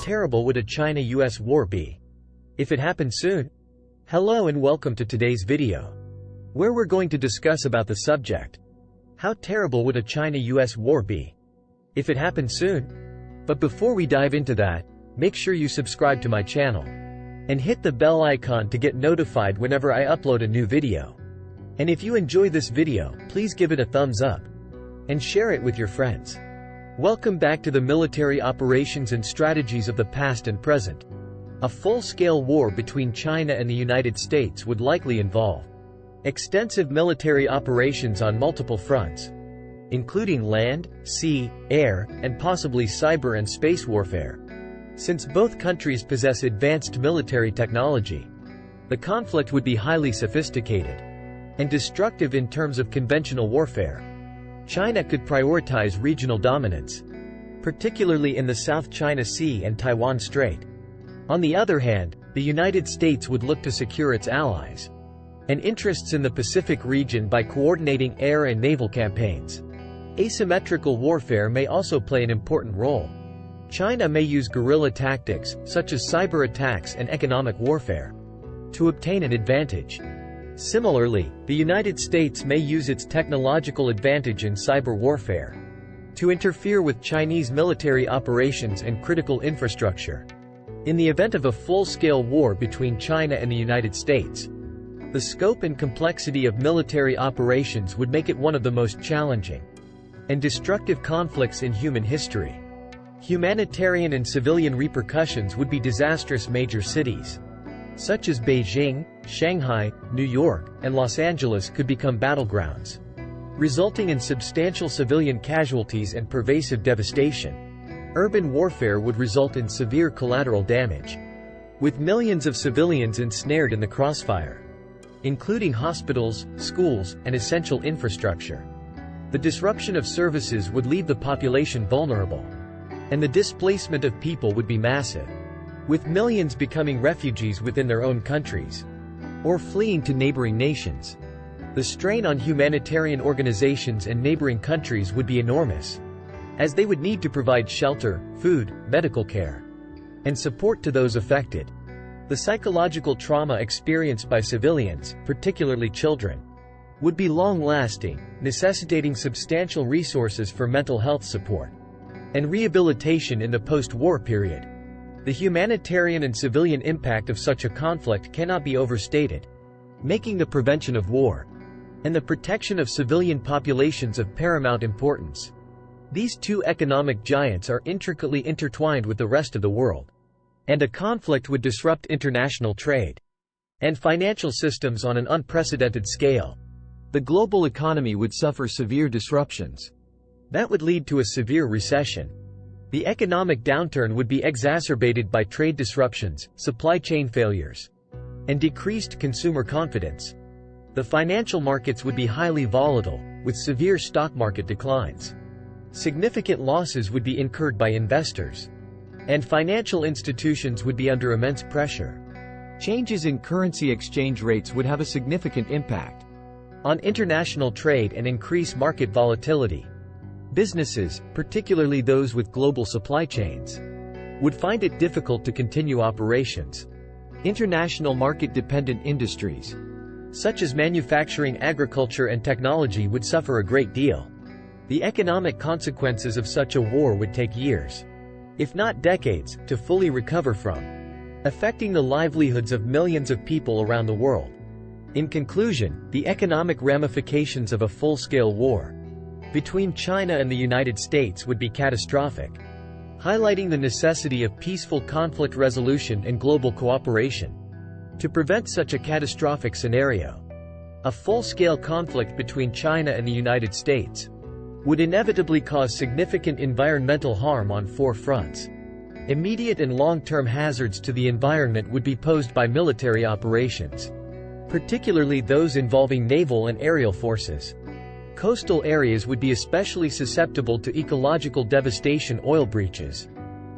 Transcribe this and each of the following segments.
terrible would a China-US war be if it happened soon? Hello and welcome to today's video, where we're going to discuss about the subject, how terrible would a China-US war be if it happened soon? But before we dive into that, make sure you subscribe to my channel and hit the bell icon to get notified whenever I upload a new video. And if you enjoy this video, please give it a thumbs up and share it with your friends. Welcome back to the military operations and strategies of the past and present. A full-scale war between China and the United States would likely involve extensive military operations on multiple fronts, including land, sea, air, and possibly cyber and space warfare. Since both countries possess advanced military technology, the conflict would be highly sophisticated and destructive in terms of conventional warfare. China could prioritize regional dominance, particularly in the South China Sea and Taiwan Strait. On the other hand, the United States would look to secure its allies and interests in the Pacific region by coordinating air and naval campaigns. Asymmetrical warfare may also play an important role. China may use guerrilla tactics, such as cyber attacks and economic warfare, to obtain an advantage. Similarly, the United States may use its technological advantage in cyber warfare to interfere with Chinese military operations and critical infrastructure. In the event of a full-scale war between China and the United States, the scope and complexity of military operations would make it one of the most challenging and destructive conflicts in human history. Humanitarian and civilian repercussions would be disastrous. Major cities such as Beijing, Shanghai, New York, and Los Angeles could become battlegrounds, resulting in substantial civilian casualties and pervasive devastation. Urban warfare would result in severe collateral damage, with millions of civilians ensnared in the crossfire, including hospitals, schools, and essential infrastructure. The disruption of services would leave the population vulnerable, and the displacement of people would be massive, with millions becoming refugees within their own countries or fleeing to neighboring nations. The strain on humanitarian organizations and neighboring countries would be enormous, as they would need to provide shelter, food, medical care, and support to those affected. The psychological trauma experienced by civilians, particularly children, would be long-lasting, necessitating substantial resources for mental health support and rehabilitation in the post-war period. The humanitarian and civilian impact of such a conflict cannot be overstated, making the prevention of war and the protection of civilian populations of paramount importance. These two economic giants are intricately intertwined with the rest of the world, and a conflict would disrupt international trade and financial systems on an unprecedented scale. The global economy would suffer severe disruptions that would lead to a severe recession. The economic downturn would be exacerbated by trade disruptions, supply chain failures, and decreased consumer confidence. The financial markets would be highly volatile, with severe stock market declines. Significant losses would be incurred by investors, and financial institutions would be under immense pressure. Changes in currency exchange rates would have a significant impact on international trade and increase market volatility. Businesses, particularly those with global supply chains, would find it difficult to continue operations. International market-dependent industries, such as manufacturing, agriculture, and technology, would suffer a great deal. The economic consequences of such a war would take years, if not decades, to fully recover from, affecting the livelihoods of millions of people around the world. In conclusion, the economic ramifications of a full-scale war between China and the United States would be catastrophic, highlighting the necessity of peaceful conflict resolution and global cooperation to prevent such a catastrophic scenario. A full-scale conflict between China and the United States would inevitably cause significant environmental harm on four fronts. Immediate and long-term hazards to the environment would be posed by military operations, particularly those involving naval and aerial forces. Coastal areas would be especially susceptible to ecological devastation. Oil breaches,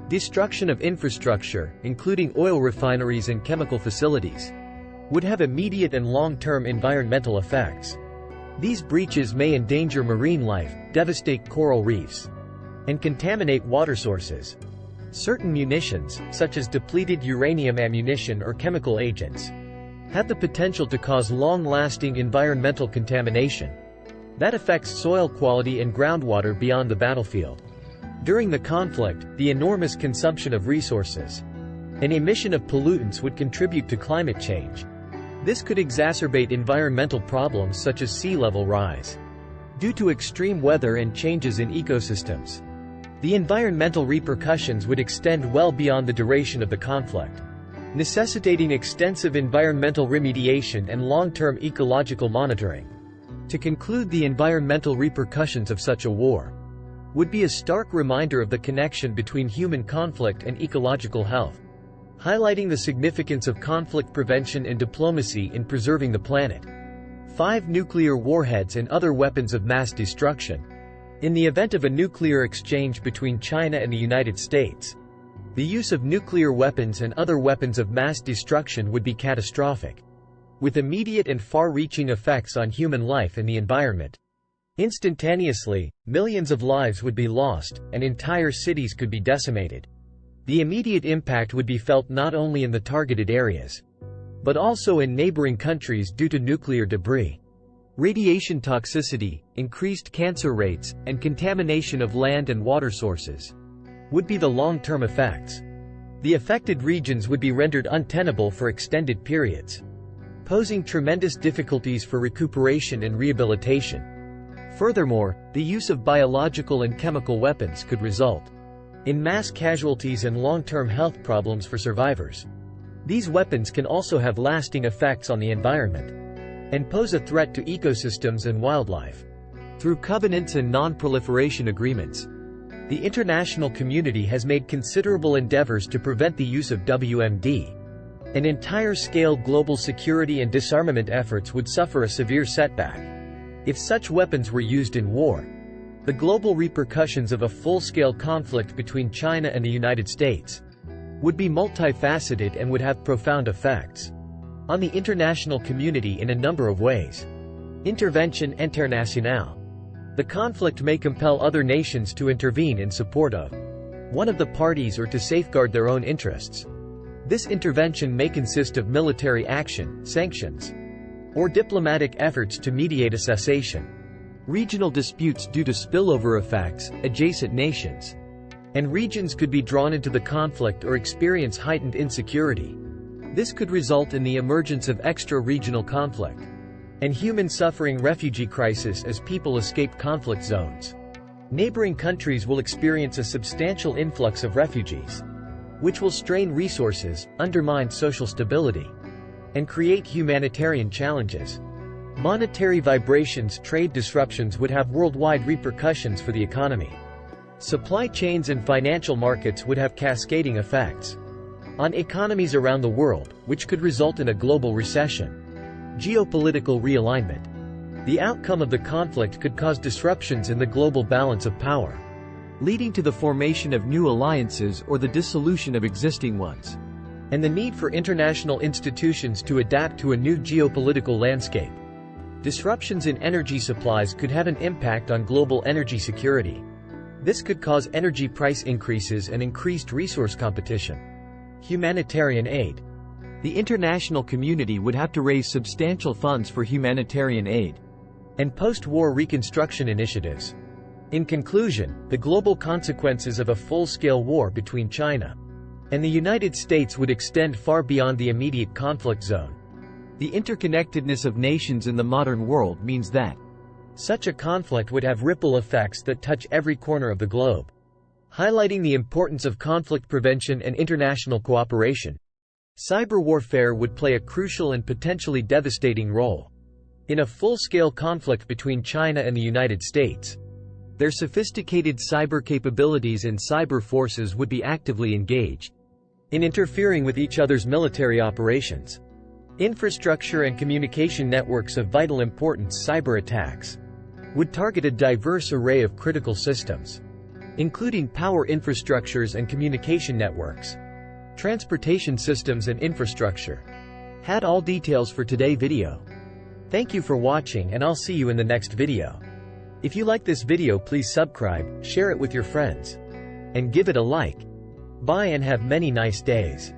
destruction of infrastructure, including oil refineries and chemical facilities, would have immediate and long-term environmental effects. These breaches may endanger marine life, devastate coral reefs, and contaminate water sources. Certain munitions, such as depleted uranium ammunition or chemical agents, have the potential to cause long-lasting environmental contamination that affects soil quality and groundwater beyond the battlefield. During the conflict, the enormous consumption of resources and emission of pollutants would contribute to climate change. This could exacerbate environmental problems such as sea level rise due to extreme weather and changes in ecosystems. The environmental repercussions would extend well beyond the duration of the conflict, necessitating extensive environmental remediation and long-term ecological monitoring. To conclude, the environmental repercussions of such a war would be a stark reminder of the connection between human conflict and ecological health, highlighting the significance of conflict prevention and diplomacy in preserving the planet. 5 Nuclear warheads and other weapons of mass destruction. In the event of a nuclear exchange between China and the United States, the use of nuclear weapons and other weapons of mass destruction would be catastrophic, with immediate and far-reaching effects on human life and the environment. Instantaneously, millions of lives would be lost, and entire cities could be decimated. The immediate impact would be felt not only in the targeted areas, but also in neighboring countries due to nuclear debris. Radiation toxicity, increased cancer rates, and contamination of land and water sources would be the long-term effects. The affected regions would be rendered untenable for extended periods, posing tremendous difficulties for recuperation and rehabilitation. Furthermore, the use of biological and chemical weapons could result in mass casualties and long-term health problems for survivors. These weapons can also have lasting effects on the environment and pose a threat to ecosystems and wildlife. Through covenants and non-proliferation agreements, the international community has made considerable endeavors to prevent the use of WMD. And entire-scale global security and disarmament efforts would suffer a severe setback if such weapons were used in war. The global repercussions of a full-scale conflict between China and the United States would be multifaceted and would have profound effects on the international community in a number of ways. Intervention internationale. The conflict may compel other nations to intervene in support of one of the parties or to safeguard their own interests. This intervention may consist of military action, sanctions, or diplomatic efforts to mediate a cessation. Regional disputes due to spillover effects, adjacent nations and regions could be drawn into the conflict or experience heightened insecurity. This could result in the emergence of extra-regional conflict and human suffering, refugee crisis as people escape conflict zones. Neighboring countries will experience a substantial influx of refugees, which will strain resources, undermine social stability, and create humanitarian challenges. Monetary vibrations, trade disruptions would have worldwide repercussions for the economy. Supply chains and financial markets would have cascading effects on economies around the world, which could result in a global recession. Geopolitical realignment. The outcome of the conflict could cause disruptions in the global balance of power, leading to the formation of new alliances or the dissolution of existing ones, and the need for international institutions to adapt to a new geopolitical landscape. Disruptions in energy supplies could have an impact on global energy security. This could cause energy price increases and increased resource competition. Humanitarian aid. The international community would have to raise substantial funds for humanitarian aid and post-war reconstruction initiatives. In conclusion, the global consequences of a full-scale war between China and the United States would extend far beyond the immediate conflict zone. The interconnectedness of nations in the modern world means that such a conflict would have ripple effects that touch every corner of the globe, highlighting the importance of conflict prevention and international cooperation. Cyber warfare would play a crucial and potentially devastating role in a full-scale conflict between China and the United States. Their sophisticated cyber capabilities and cyber forces would be actively engaged in interfering with each other's military operations. Infrastructure and communication networks of vital importance. Cyber attacks would target a diverse array of critical systems, including power infrastructures and communication networks, transportation systems and infrastructure. Had all details for today's video. Thank you for watching, and I'll see you in the next video. If you like this video, please subscribe, share it with your friends, and give it a like. Bye and have many nice days.